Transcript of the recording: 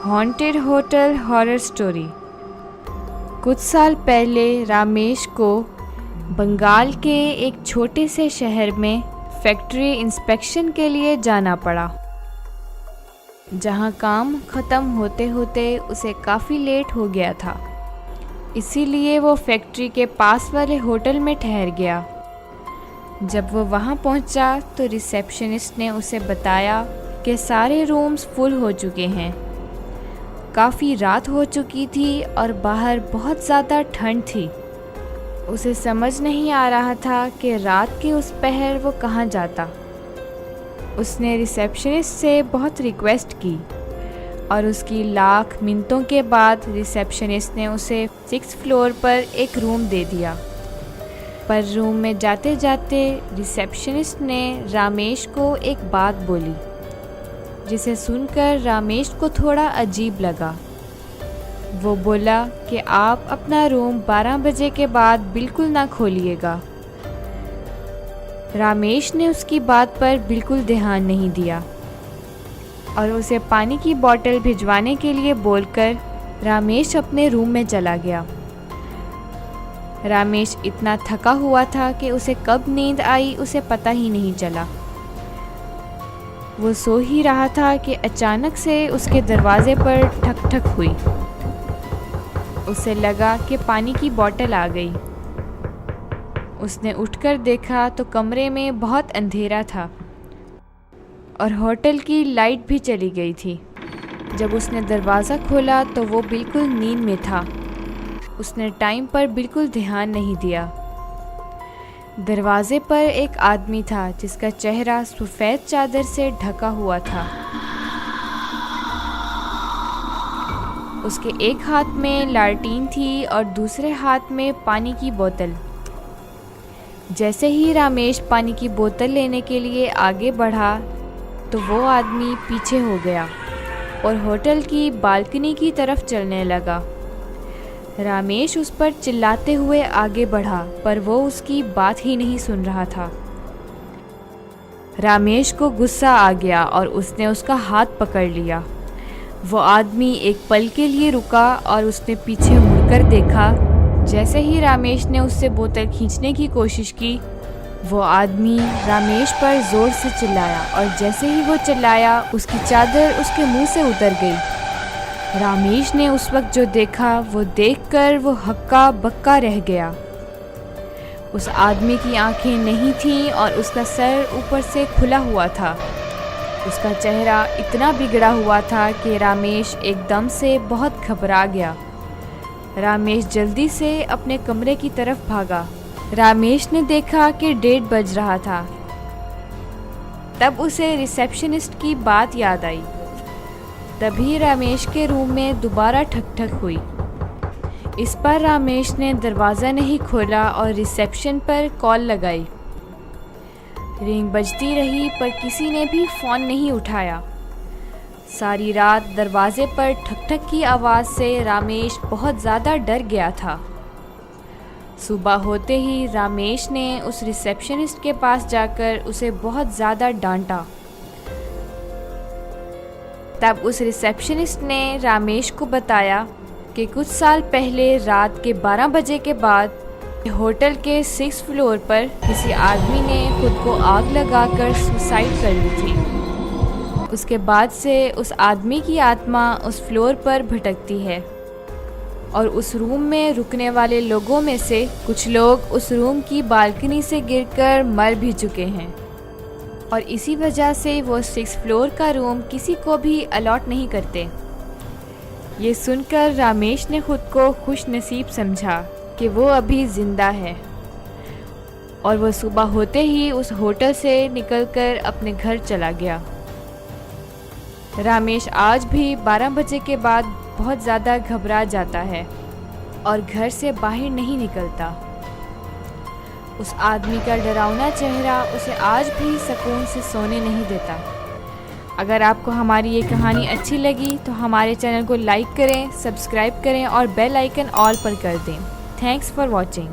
Haunted hotel horror story. कुछ साल पहले रामेश को बंगाल के एक छोटे से शहर में फैक्ट्री इंस्पेक्शन के लिए जाना पड़ा, जहां काम ख़त्म होते होते उसे काफ़ी लेट हो गया था। इसीलिए वो फैक्ट्री के पास वाले होटल में ठहर गया। जब वो वहां पहुंचा तो रिसेप्शनिस्ट ने उसे बताया कि सारे रूम्स फुल हो चुके हैं। काफ़ी रात हो चुकी थी और बाहर बहुत ज़्यादा ठंड थी। उसे समझ नहीं आ रहा था कि रात के उस पहर वो कहाँ जाता। उसने रिसेप्शनिस्ट से बहुत रिक्वेस्ट की और उसकी लाख मिन्नतों के बाद रिसेप्शनिस्ट ने उसे 6th फ्लोर पर एक रूम दे दिया। पर रूम में जाते जाते रिसेप्शनिस्ट ने रामेश को एक बात बोली, जिसे सुनकर रामेश को थोड़ा अजीब लगा। वो बोला कि आप अपना रूम 12 बजे के बाद बिल्कुल ना खोलिएगा। रामेश ने उसकी बात पर बिल्कुल ध्यान नहीं दिया और उसे पानी की बोतल भिजवाने के लिए बोलकर रामेश अपने रूम में चला गया। रामेश इतना थका हुआ था कि उसे कब नींद आई उसे पता ही नहीं चला। वो सो ही रहा था कि अचानक से उसके दरवाजे पर ठक ठक हुई। उसे लगा कि पानी की बोतल आ गई। उसने उठकर देखा तो कमरे में बहुत अंधेरा था और होटल की लाइट भी चली गई थी। जब उसने दरवाज़ा खोला तो वो बिल्कुल नींद में था। उसने टाइम पर बिल्कुल ध्यान नहीं दिया। दरवाजे पर एक आदमी था जिसका चेहरा सफ़ेद चादर से ढका हुआ था। उसके एक हाथ में लालटीन थी और दूसरे हाथ में पानी की बोतल। जैसे ही रामेश पानी की बोतल लेने के लिए आगे बढ़ा तो वो आदमी पीछे हो गया और होटल की बालकनी की तरफ चलने लगा। रामेश उस पर चिल्लाते हुए आगे बढ़ा, पर वो उसकी बात ही नहीं सुन रहा था। रामेश को गुस्सा आ गया और उसने उसका हाथ पकड़ लिया। वो आदमी एक पल के लिए रुका और उसने पीछे मुड़कर देखा। जैसे ही रामेश ने उससे बोतल खींचने की कोशिश की, वो आदमी रामेश पर ज़ोर से चिल्लाया और जैसे ही वो चिल्लाया उसकी चादर उसके मुंह से उतर गई। रामेश ने उस वक्त जो देखा वो देखकर वो हक्का बक्का रह गया। उस आदमी की आंखें नहीं थीं और उसका सर ऊपर से खुला हुआ था। उसका चेहरा इतना बिगड़ा हुआ था कि रामेश एकदम से बहुत घबरा गया। रामेश जल्दी से अपने कमरे की तरफ भागा। रामेश ने देखा कि 1:30 बज रहा था। तब उसे रिसेप्शनिस्ट की बात याद आई। तभी रामेश के रूम में दोबारा ठक ठक हुई। इस पर रामेश ने दरवाज़ा नहीं खोला और रिसेप्शन पर कॉल लगाई। रिंग बजती रही पर किसी ने भी फ़ोन नहीं उठाया। सारी रात दरवाज़े पर ठक ठक की आवाज़ से रामेश बहुत ज़्यादा डर गया था। सुबह होते ही रामेश ने उस रिसेप्शनिस्ट के पास जाकर उसे बहुत ज़्यादा डांटा। तब उस रिसेप्शनिस्ट ने रामेश को बताया कि कुछ साल पहले रात के 12 बजे के बाद होटल के 6th फ्लोर पर किसी आदमी ने खुद को आग लगाकर सुसाइड कर ली थी। उसके बाद से उस आदमी की आत्मा उस फ्लोर पर भटकती है और उस रूम में रुकने वाले लोगों में से कुछ लोग उस रूम की बालकनी से गिरकर मर भी चुके हैं और इसी वजह से वो 6th फ्लोर का रूम किसी को भी अलॉट नहीं करते। ये सुनकर रामेश ने खुद को खुश नसीब समझा कि वो अभी ज़िंदा है और वो सुबह होते ही उस होटल से निकलकर अपने घर चला गया। रामेश आज भी 12 बजे के बाद बहुत ज़्यादा घबरा जाता है और घर से बाहर नहीं निकलता। उस आदमी का डरावना चेहरा उसे आज भी सुकून से सोने नहीं देता। अगर आपको हमारी ये कहानी अच्छी लगी तो हमारे चैनल को लाइक करें, सब्सक्राइब करें और बेल आइकन ऑल पर कर दें। Thanks for watching.